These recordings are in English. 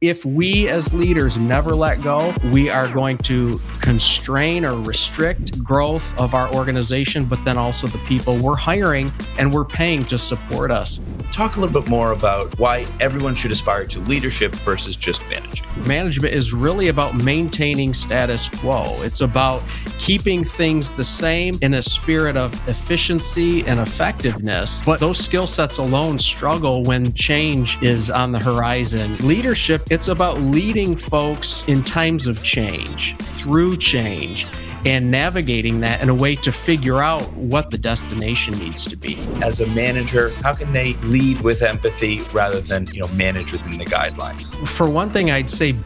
If we as leaders never let go, we are going to constrain or restrict growth of our organization, but then also the people we're hiring and we're paying to support us. Talk a little bit more about why everyone should aspire to leadership versus just managing. Management is really about maintaining status quo. It's about keeping things the same in a spirit of efficiency and effectiveness. But those skill sets alone struggle when change is on the horizon. Leadership, it's about leading folks in times of change, through change, and navigating that in a way to figure out what the destination needs to be. As a manager, how can they lead with empathy rather than, manage within the guidelines? For one thing, I'd say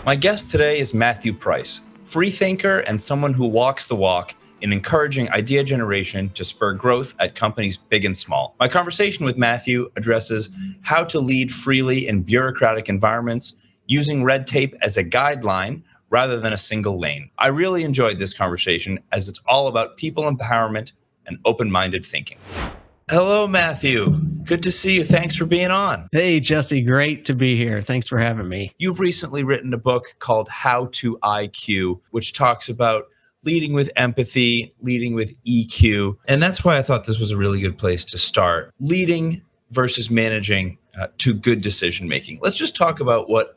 my guest today is Matthew Price, freethinker and someone who walks the walk in encouraging idea generation to spur growth at companies big and small. My conversation with Matthew addresses how to lead freely in bureaucratic environments, using red tape as a guideline rather than a single lane. I really enjoyed this conversation as it's all about people empowerment and open-minded thinking. Hello, Matthew. Good to see you. Thanks for being on. Hey, Jesse, great to be here. Thanks for having me. You've recently written a book called How to IQ, which talks about leading with empathy, leading with EQ. And that's why I thought this was a really good place to start. Leading versus managing to good decision making. Let's just talk about what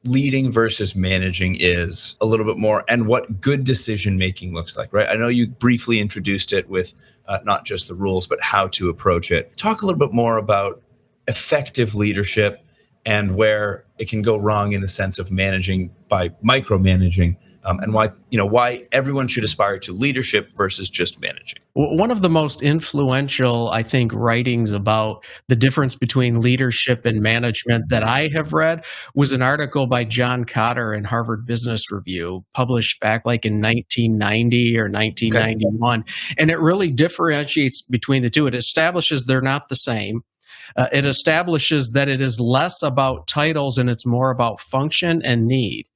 leading versus managing is a little bit more and what good decision making looks like, right? I know you briefly introduced it with not just the rules, but how to approach it. Talk a little bit more about effective leadership and where it can go wrong in the sense of managing by micromanaging. And why everyone should aspire to leadership versus just managing. One of the most influential, I think, writings about the difference between leadership and management that I have read was an article by John Cotter in Harvard Business Review, published back like in 1990 or 1991. Okay. And it really differentiates between the two. It establishes they're not the same. It establishes that it is less about titles and it's more about function and need.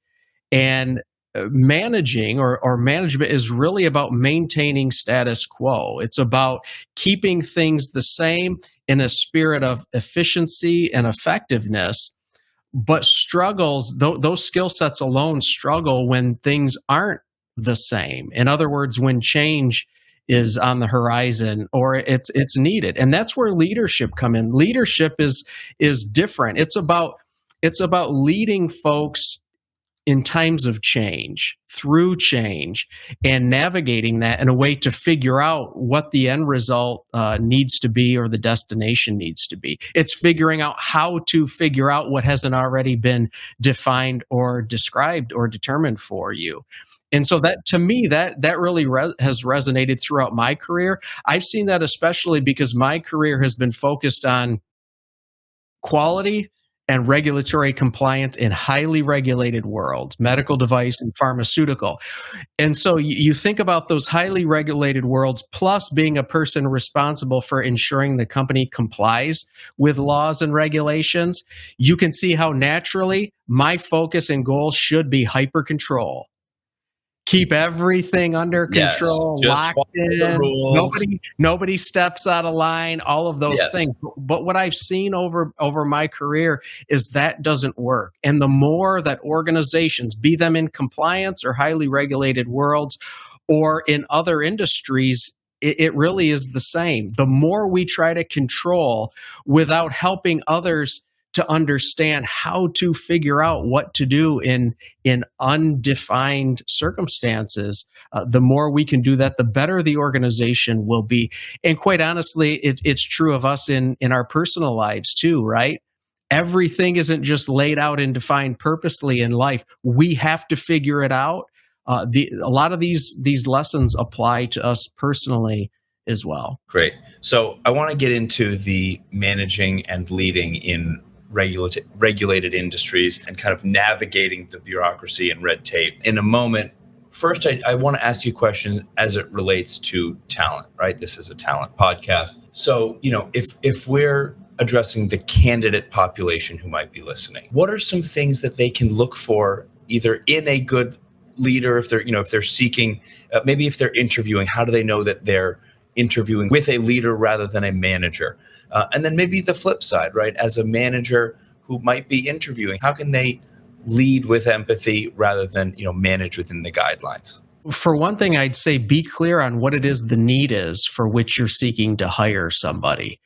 And managing or management is really about maintaining status quo. It's about keeping things the same in a spirit of efficiency and effectiveness, but those skill sets alone struggle when things aren't the same. In other words, when change is on the horizon or it's needed. And that's where leadership come in. Leadership is different. It's about leading folks in times of change, through change, and navigating that in a way to figure out what the end result needs to be or the destination needs to be. It's figuring out how to figure out what hasn't already been defined or described or determined for you. And so that, to me, that really has resonated throughout my career. I've seen that especially because my career has been focused on quality and regulatory compliance in highly regulated worlds, medical device and pharmaceutical. And so you think about those highly regulated worlds, plus being a person responsible for ensuring the company complies with laws and regulations, you can see how naturally my focus and goal should be hyper control. Keep everything under control, locked in. Nobody steps out of line, all of those things. But what I've seen over my career is that doesn't work. And the more that organizations, be them in compliance or highly regulated worlds or in other industries, it really is the same. The more we try to control without helping others to understand how to figure out what to do in undefined circumstances, the more we can do that, the better the organization will be. And quite honestly, it's true of us in our personal lives too, right? Everything isn't just laid out and defined purposely in life. We have to figure it out. A lot of these lessons apply to us personally as well. Great. So I want to get into the managing and leading in regulated industries and kind of navigating the bureaucracy and red tape in a moment. First, I want to ask you questions as it relates to talent, right? This is a talent podcast. So, if we're addressing the candidate population who might be listening, what are some things that they can look for either in a good leader, if they're seeking, maybe if they're interviewing, how do they know that they're interviewing with a leader rather than a manager? And then maybe the flip side, right? As a manager who might be interviewing, how can they lead with empathy rather than manage within the guidelines? For one thing, I'd say be clear on what it is the need is for which you're seeking to hire somebody.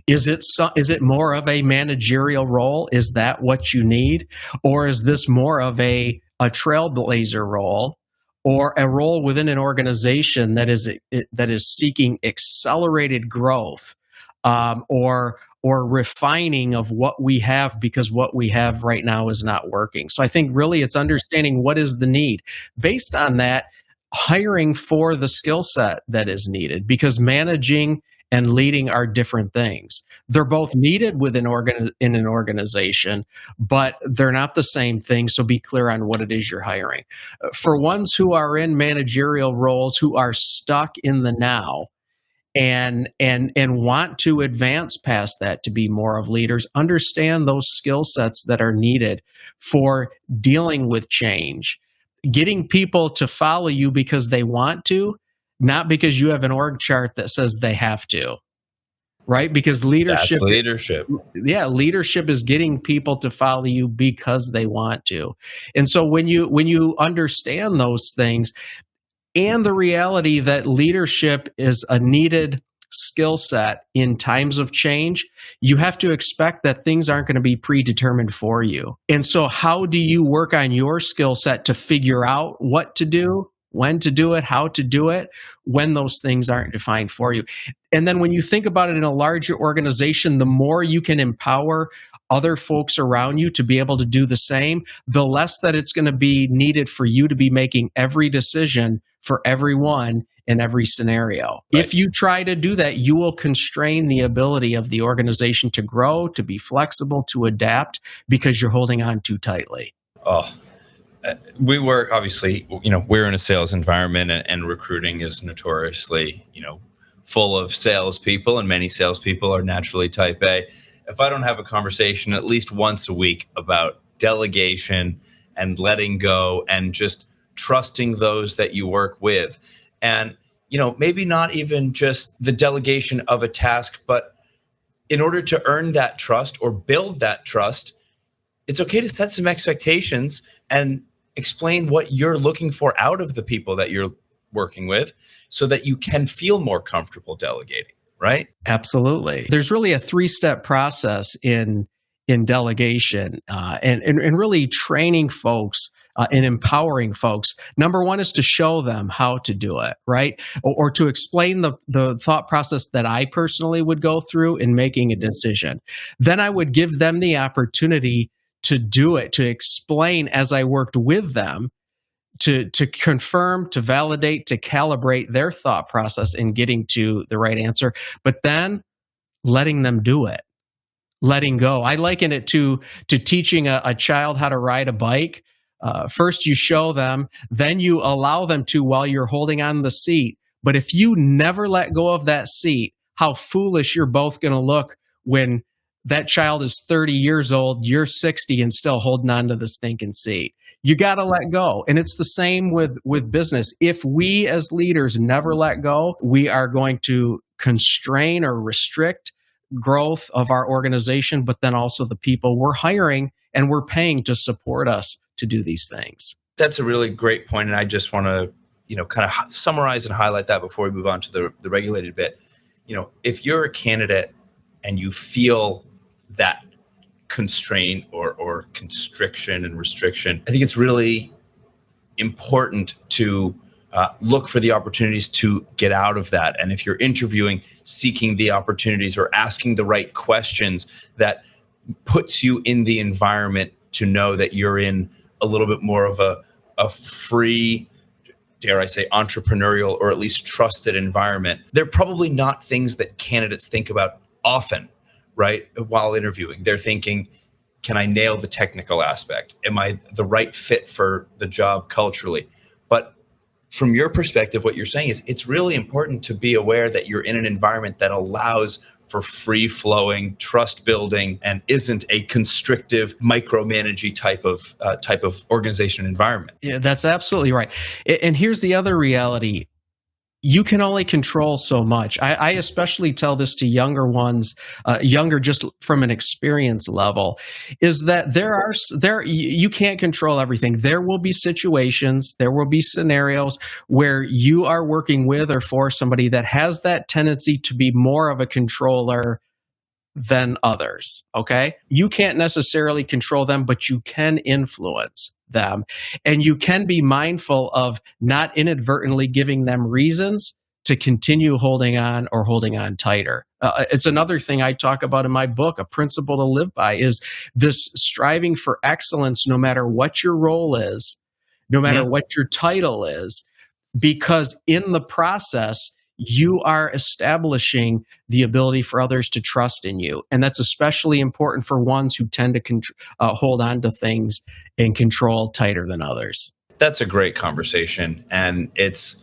Is it more of a managerial role? Is that what you need? Or is this more of a trailblazer role or a role within an organization that is seeking accelerated growth, or refining of what we have because what we have right now is not working. So I think really it's understanding what is the need. Based on that, hiring for the skill set that is needed, because managing and leading are different things. They're both needed in an organization, but they're not the same thing. So be clear on what it is you're hiring. For ones who are in managerial roles, who are stuck in the now, and want to advance past that to be more of leaders, understand those skill sets that are needed for dealing with change, getting people to follow you because they want to, not because you have an org chart that says they have to, right? Because That's leadership. leadership is getting people to follow you because they want to. And so when you understand those things, and the reality that leadership is a needed skill set in times of change, you have to expect that things aren't going to be predetermined for you. And so how do you work on your skill set to figure out what to do, when to do it, how to do it, when those things aren't defined for you? And then when you think about it in a larger organization, the more you can empower other folks around you to be able to do the same, the less that it's going to be needed for you to be making every decision for everyone in every scenario. Right. If you try to do that, you will constrain the ability of the organization to grow, to be flexible, to adapt, because you're holding on too tightly. Oh, we work, obviously, we're in a sales environment, and recruiting is notoriously, full of salespeople, and many salespeople are naturally type A. If I don't have a conversation at least once a week about delegation and letting go and just trusting those that you work with, and maybe not even just the delegation of a task, but in order to earn that trust or build that trust, it's okay to set some expectations and explain what you're looking for out of the people that you're working with so that you can feel more comfortable delegating, right? Absolutely. There's really a 3-step process in delegation, and really training folks and empowering folks. Number one is to show them how to do it, right? Or to explain the thought process that I personally would go through in making a decision. Then I would give them the opportunity to do it, to explain as I worked with them, to confirm, to validate, to calibrate their thought process in getting to the right answer, but then letting them do it, letting go. I liken it to teaching a child how to ride a bike. First you show them, then you allow them to while you're holding on the seat. But if you never let go of that seat, how foolish you're both going to look when that child is 30 years old, you're 60 and still holding on to the stinking seat. You got to let go. And it's the same with business. If we as leaders never let go, we are going to constrain or restrict growth of our organization, but then also the people we're hiring and we're paying to support us to do these things. That's a really great point, and I just want to, kind of summarize and highlight that before we move on to the regulated bit. If you're a candidate and you feel that constraint or constriction and restriction, I think it's really important to look for the opportunities to get out of that. And if you're interviewing, seeking the opportunities or asking the right questions that puts you in the environment to know that you're in a little bit more of a free, dare I say, entrepreneurial or at least trusted environment. They're probably not things that candidates think about often, right? While interviewing, they're thinking, can I nail the technical aspect? Am I the right fit for the job culturally? But from your perspective, what you're saying is it's really important to be aware that you're in an environment that allows for free flowing, trust building, and isn't a constrictive, micromanaging type of organization environment. Yeah, that's absolutely right. And here's the other reality. you can only control so much. I especially tell this to younger ones, younger just from an experience level, is that you can't control everything. There will be situations, there will be scenarios where you are working with or for somebody that has that tendency to be more of a controller than others. Okay. You can't necessarily control them, but you can influence them. And you can be mindful of not inadvertently giving them reasons to continue holding on or holding on tighter. It's another thing I talk about in my book. A principle to live by is this striving for excellence, no matter what your role is, no matter what your title is, because in the process, you are establishing the ability for others to trust in you. And that's especially important for ones who tend to hold on to things and control tighter than others. That's a great conversation. And it's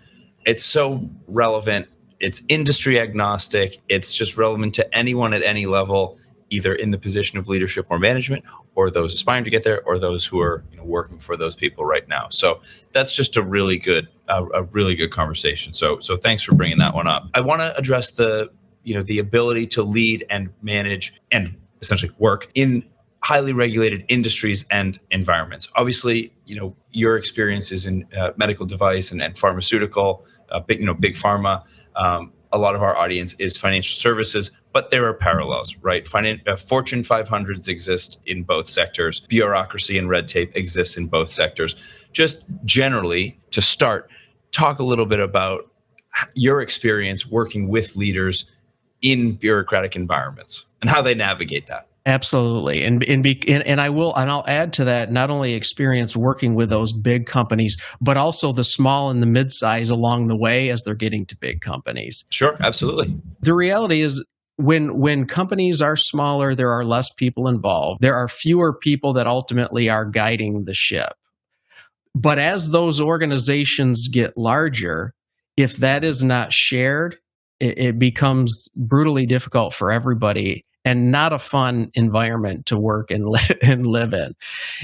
so relevant. It's industry agnostic. It's just relevant to anyone at any level, either in the position of leadership or management, or those aspiring to get there, or those who are working for those people right now. So that's just a really good conversation. So thanks for bringing that one up. I want to address the ability to lead and manage and essentially work in highly regulated industries and environments. Obviously, your experience is in medical device and pharmaceutical, big pharma. A lot of our audience is financial services, but there are parallels, right? Fortune 500s exist in both sectors. Bureaucracy and red tape exists in both sectors. Just generally, to start, talk a little bit about your experience working with leaders in bureaucratic environments and how they navigate that. Absolutely, and I'll add to that not only experience working with those big companies, but also the small and the mid-size along the way as they're getting to big companies. Sure, absolutely. The reality is, when companies are smaller, there are less people involved. There are fewer people that ultimately are guiding the ship. But as those organizations get larger, if that is not shared, it becomes brutally difficult for everybody, and not a fun environment to work and live in.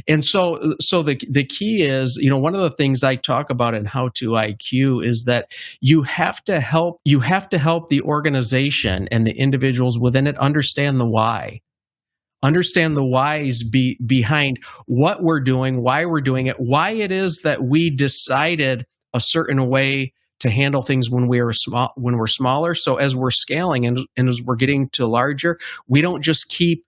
And so the key is, one of the things I talk about in How to IQ is that you have to help the organization and the individuals within it understand the why. Understand the whys behind what we're doing, why we're doing it, why it is that we decided a certain way to handle things when we're smaller. So as we're scaling and as we're getting to larger, we don't just keep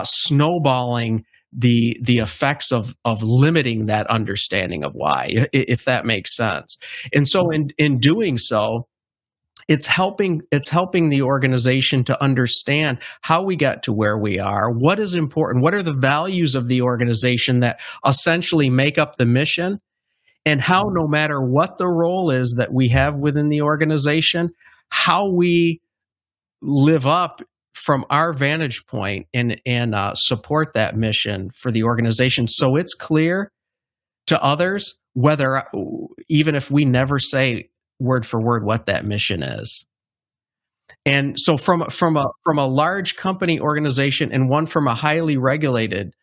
snowballing the effects of limiting that understanding of why, if that makes sense. And so in doing so, it's helping the organization to understand how we got to where we are, what is important, what are the values of the organization that essentially make up the mission, and how, no matter what the role is that we have within the organization, how we live up from our vantage point and support that mission for the organization, so it's clear to others, whether even if we never say word for word what that mission is. And so from a large company organization and one from a highly regulated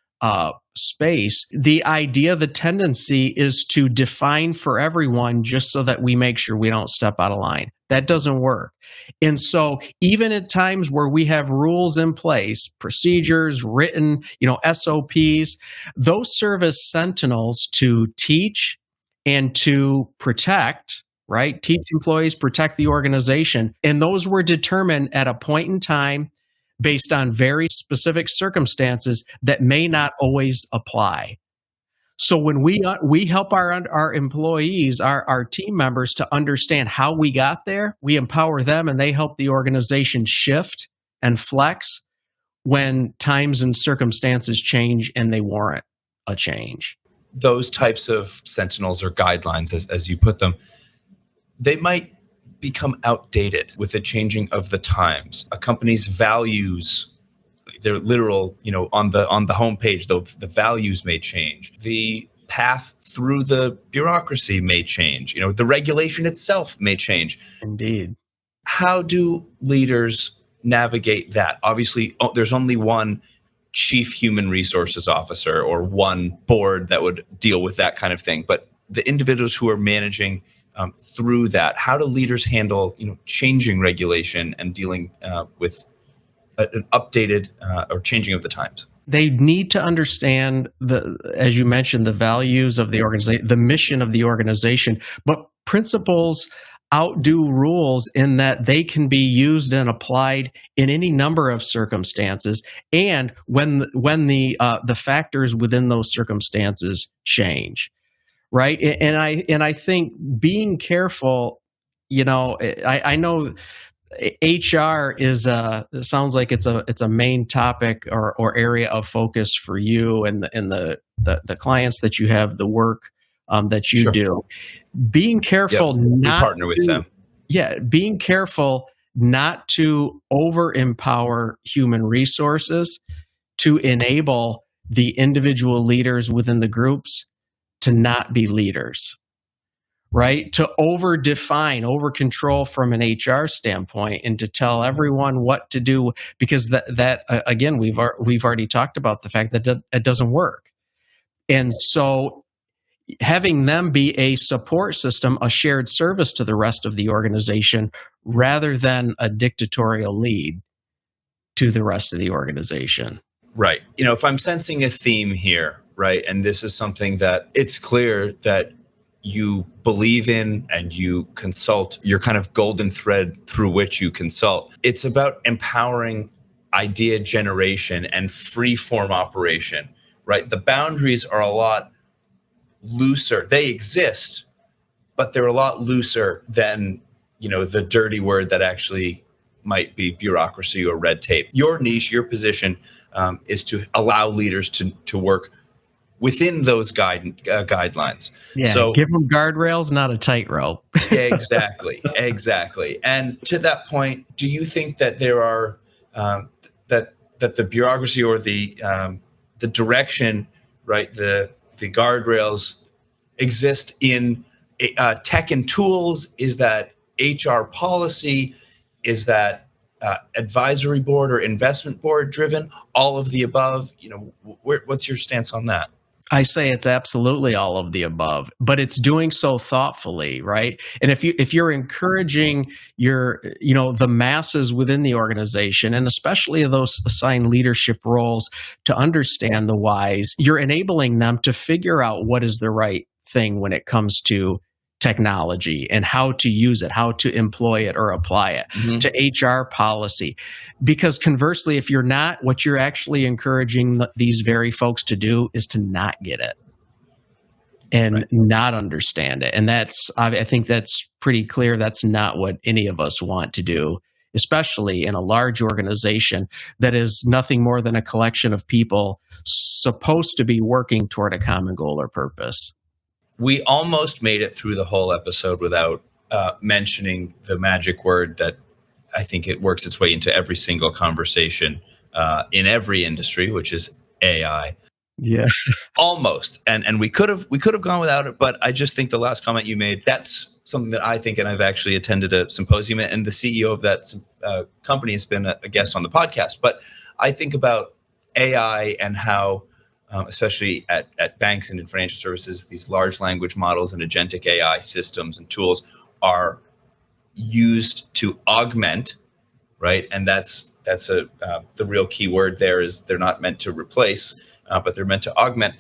space, the tendency is to define for everyone just so that we make sure we don't step out of line. That doesn't work. And so even at times where we have rules in place, procedures, written, SOPs, those serve as sentinels to teach and to protect, right? Teach employees, protect the organization. And those were determined at a point in time based on very specific circumstances that may not always apply. So when we help our employees, our team members to understand how we got there, we empower them and they help the organization shift and flex when times and circumstances change and they warrant a change. Those types of sentinels or guidelines, as you put them, they might become outdated with the changing of the times. A company's values, they're literal, on the homepage, the values may change. The path through the bureaucracy may change. The regulation itself may change. Indeed. How do leaders navigate that? Obviously, there's only one chief human resources officer or one board that would deal with that kind of thing. But the individuals who are managing through that? How do leaders handle changing regulation and dealing with an updated or changing of the times? They need to understand as you mentioned, the values of the organization, the mission of the organization, but principles outdo rules in that they can be used and applied in any number of circumstances, and when the factors within those circumstances change, right? And I think being careful, I know HR sounds like it's a main topic or area of focus for you and the clients that you have, the work that you Sure. do. Being careful We not partner with to, them. yeah, being careful not to over empower human resources to enable the individual leaders within the groups to not be leaders, right? To over define, over control from an HR standpoint, and to tell everyone what to do, because that again, we've already talked about the fact that it doesn't work. And so having them be a support system, a shared service to the rest of the organization, rather than a dictatorial lead to the rest of the organization. Right. If I'm sensing a theme here, right, and this is something that it's clear that you believe in and you consult, your kind of golden thread through which you consult, it's about empowering idea generation and free form operation, right? The boundaries are a lot looser. They exist, but they're a lot looser than, the dirty word that actually might be bureaucracy or red tape. Your niche, your position is to allow leaders to work within those guidelines. Yeah, So give them guardrails, not a tightrope. exactly. And to that point, do you think that there are that the bureaucracy or the direction, right, the guardrails exist in tech and tools? Is that HR policy? Is that advisory board or investment board driven? All of the above? What's your stance on that? I say it's absolutely all of the above, but it's doing so thoughtfully, right? And if you're encouraging the masses within the organization, and especially those assigned leadership roles, to understand the whys, you're enabling them to figure out what is the right thing when it comes to technology and how to use it, how to employ it or apply it to HR policy. Because conversely, if you're not, what you're actually encouraging these very folks to do is to not get it and not understand it. And I think that's pretty clear. That's not what any of us want to do, especially in a large organization that is nothing more than a collection of people supposed to be working toward a common goal or purpose. We almost made it through the whole episode without mentioning the magic word that I think it works its way into every single conversation in every industry, which is AI. Yeah, almost. And we could have gone without it, but I just think the last comment you made, that's something that I think, and I've actually attended a symposium, and the CEO of that company has been a guest on the podcast. But I think about AI and how, especially at banks and in financial services, these large language models and agentic AI systems and tools are used to augment, right? And that's the real key word there is they're not meant to replace, but they're meant to augment.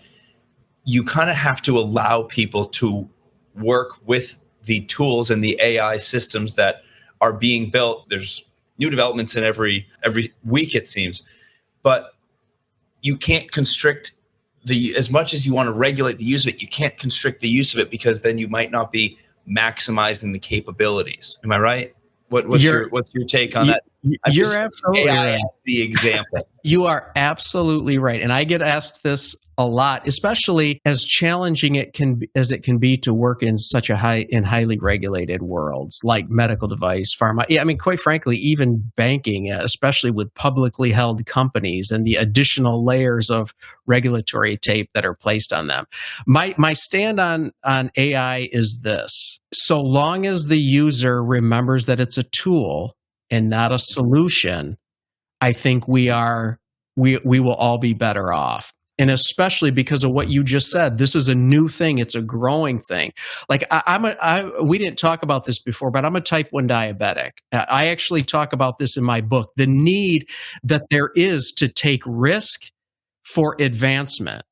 You kind of have to allow people to work with the tools and the AI systems that are being built. There's new developments in every week, it seems, but you can't constrict as much as you want to regulate the use of it, you can't constrict the use of it, because then you might not be maximizing the capabilities. Am I right? What's your take on that? You're absolutely AI right. as the example. You are absolutely right. And I get asked this a lot, especially as challenging as it can be to work in such highly regulated worlds like medical device, pharma. Yeah, I mean, quite frankly, even banking, especially with publicly held companies and the additional layers of regulatory tape that are placed on them. My stand on AI is this: so long as the user remembers that it's a tool and not a solution, I think we will all be better off. And especially because of what you just said, this is a new thing. It's a growing thing. Like we didn't talk about this before, but I'm a type 1 diabetic. I actually talk about this in my book, the need that there is to take risk for advancement,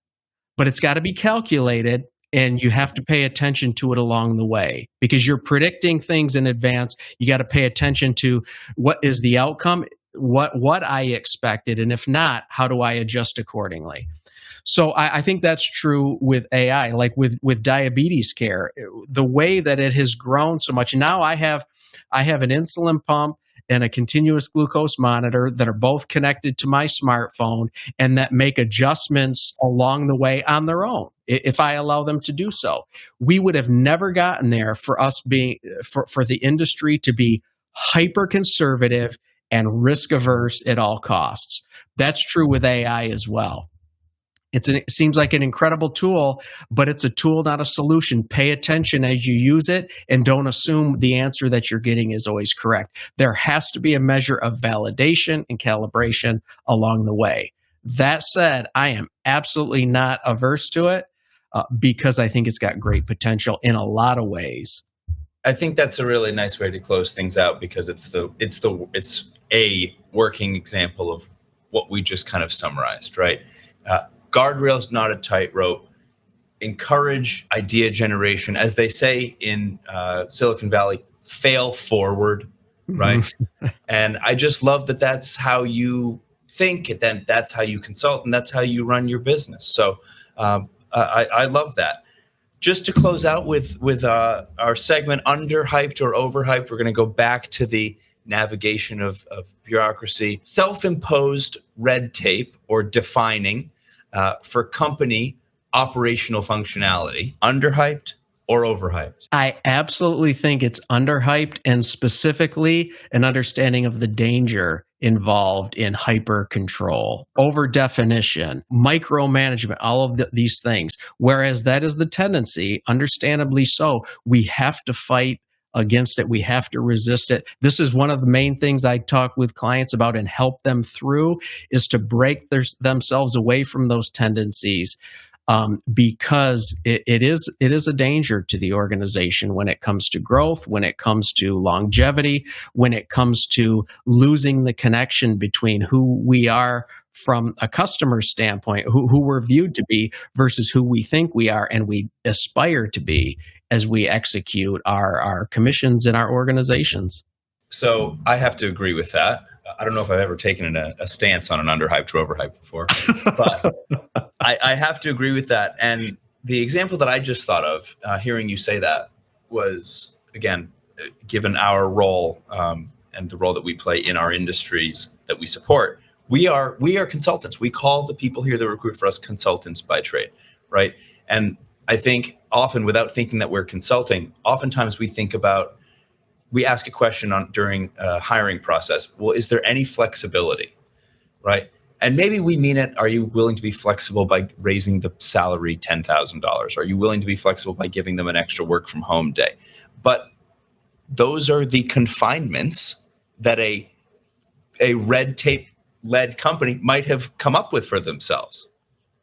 but it's got to be calculated, and you have to pay attention to it along the way because you're predicting things in advance. You got to pay attention to what is the outcome, what I expected, and if not, how do I adjust accordingly? So I think that's true with AI, like with diabetes care, the way that it has grown so much. Now I have an insulin pump and a continuous glucose monitor that are both connected to my smartphone and that make adjustments along the way on their own if I allow them to do so. We would have never gotten there for us being for the industry to be hyper conservative and risk averse at all costs. That's true with AI as well. It seems like an incredible tool, but it's a tool, not a solution. Pay attention as you use it and don't assume the answer that you're getting is always correct. There has to be a measure of validation and calibration along the way. That said, I am absolutely not averse to it because I think it's got great potential in a lot of ways. I think that's a really nice way to close things out because it's a working example of what we just kind of summarized, right? Guardrails, not a tightrope. Encourage idea generation. As they say in Silicon Valley, fail forward, right? Mm-hmm. And I just love that that's how you think, and then that's how you consult, and that's how you run your business. So I love that. Just to close out with our segment, underhyped or overhyped, we're going to go back to the navigation of bureaucracy. Self-imposed red tape or defining for company operational functionality, underhyped or overhyped? I absolutely think it's underhyped, and specifically an understanding of the danger involved in hyper control, over definition, micromanagement, all of these things. Whereas that is the tendency, understandably so. We have to fight against it. We have to resist it. This is one of the main things I talk with clients about and help them through, is to break themselves away from those tendencies, because it is a danger to the organization when it comes to growth, when it comes to longevity, when it comes to losing the connection between who we are from a customer standpoint, who we're viewed to be versus who we think we are and we aspire to be as we execute our commissions in our organizations. So I have to agree with that. I don't know if I've ever taken a stance on an underhyped or overhyped before, but I have to agree with that. And the example that I just thought of, hearing you say that, was, again, given our role and the role that we play in our industries that we support, we are consultants. We call the people here that recruit for us consultants by trade, right? And I think often, without thinking that we're consulting, oftentimes we ask a question during a hiring process. Well, is there any flexibility, right? And maybe we mean it, are you willing to be flexible by raising the salary $10,000? Are you willing to be flexible by giving them an extra work from home day? But those are the confinements that a red tape led company might have come up with for themselves,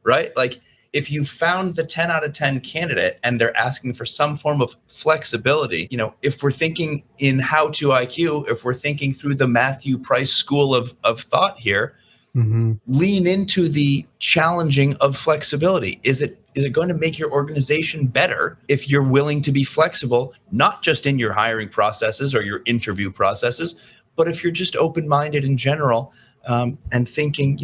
right? Like, if you found the 10 out of 10 candidate and they're asking for some form of flexibility, if we're thinking in how to IQ, if we're thinking through the Matthew Price school of thought here, mm-hmm. lean into the challenging of flexibility. Is it going to make your organization better if you're willing to be flexible, not just in your hiring processes or your interview processes, but if you're just open-minded in general, and thinking,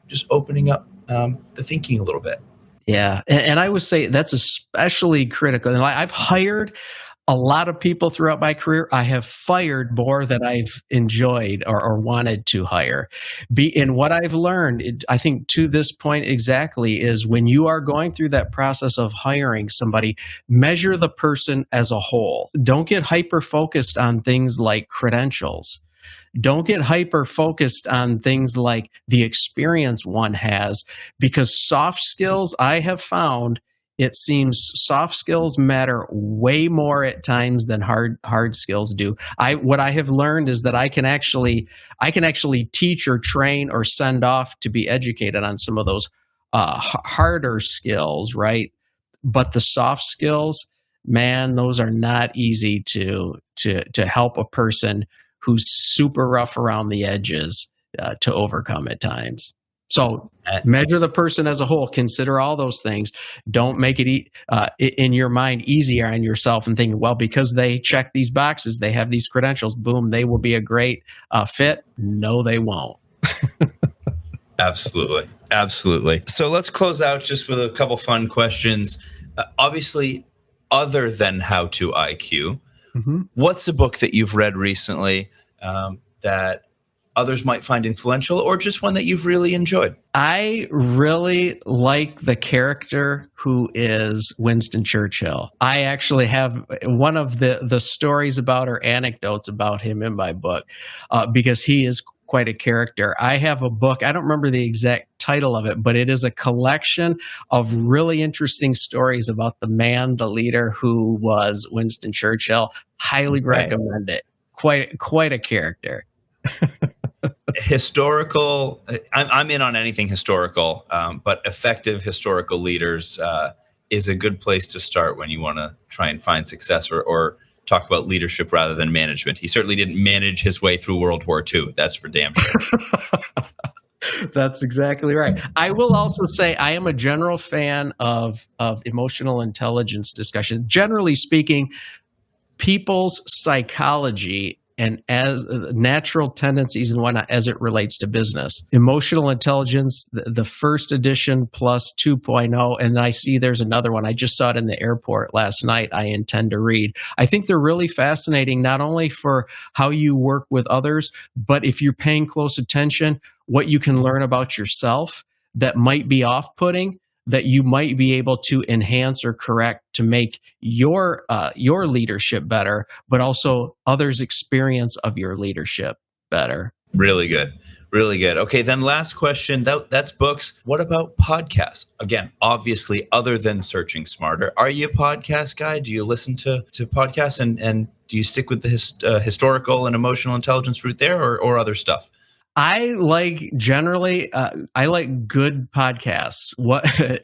just opening up the thinking a little bit. Yeah. And I would say that's especially critical. And I've hired a lot of people throughout my career. I have fired more than I've enjoyed or wanted to hire. And what I've learned, I think to this point exactly, is when you are going through that process of hiring somebody, measure the person as a whole. Don't get hyper-focused on things like credentials. Don't get hyper-focused on things like the experience one has, because soft skills, I have found, it seems soft skills matter way more at times than hard skills do. What I have learned is that I can actually teach or train or send off to be educated on some of those harder skills, right? But the soft skills, man, those are not easy to help a person who's super rough around the edges to overcome at times. So measure the person as a whole. Consider all those things. Don't make it in your mind easier on yourself and think, well, because they check these boxes, they have these credentials, boom, they will be a great fit. No, they won't. Absolutely. Absolutely. So let's close out just with a couple fun questions. Obviously, other than How to IQ, what's a book that you've read recently that others might find influential, or just one that you've really enjoyed? I really like the character who is Winston Churchill. I actually have one of the stories about, or anecdotes about him in my book, because he is quite a character. I have a book, I don't remember the exact title of it, but it is a collection of really interesting stories about the man, the leader who was Winston Churchill. Highly recommend it. Quite a character. Historical, I'm in on anything historical, but effective historical leaders is a good place to start when you want to try and find success or talk about leadership rather than management. He certainly didn't manage his way through World War II. That's for damn sure. That's exactly right. I will also say I am a general fan of emotional intelligence discussion. Generally speaking, people's psychology and as natural tendencies and whatnot as it relates to business. Emotional intelligence, the first edition plus 2.0, and I see there's another one. I just saw it in the airport last night. I intend to read. I think they're really fascinating, not only for how you work with others, but if you're paying close attention, what you can learn about yourself that might be off-putting, that you might be able to enhance or correct to make your leadership better, but also others' experience of your leadership better. Really good. Really good. Okay, then last question. That's books. What about podcasts? Again, obviously, other than Searching Smarter, are you a podcast guy? Do you listen to podcasts and do you stick with the historical and emotional intelligence route there, or other stuff? I like I like good podcasts.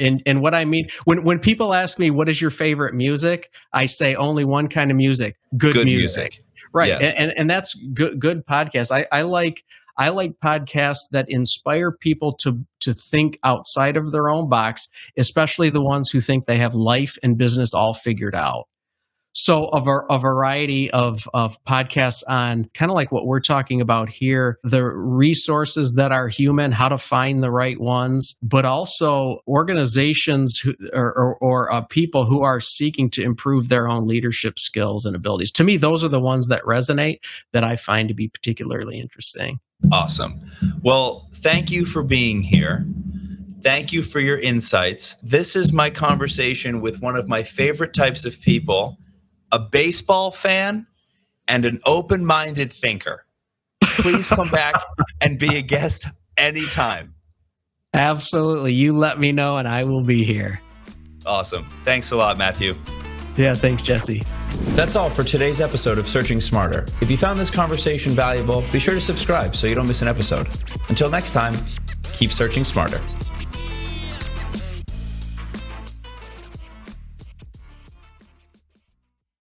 And what I mean when people ask me what is your favorite music, I say only one kind of music: good music. Right, Yes. and that's good podcasts. I like podcasts that inspire people to think outside of their own box, especially the ones who think they have life and business all figured out. So a variety of podcasts on kind of like what we're talking about here, the resources that are human, how to find the right ones, but also organizations or people who are seeking to improve their own leadership skills and abilities. To me, those are the ones that resonate, that I find to be particularly interesting. Awesome. Well, thank you for being here. Thank you for your insights. This is my conversation with one of my favorite types of people, a baseball fan and an open-minded thinker. Please come back and be a guest anytime. Absolutely. You let me know and I will be here. Awesome. Thanks a lot, Matthew. Yeah, thanks, Jesse. That's all for today's episode of Searching Smarter. If you found this conversation valuable, be sure to subscribe so you don't miss an episode. Until next time, keep searching smarter.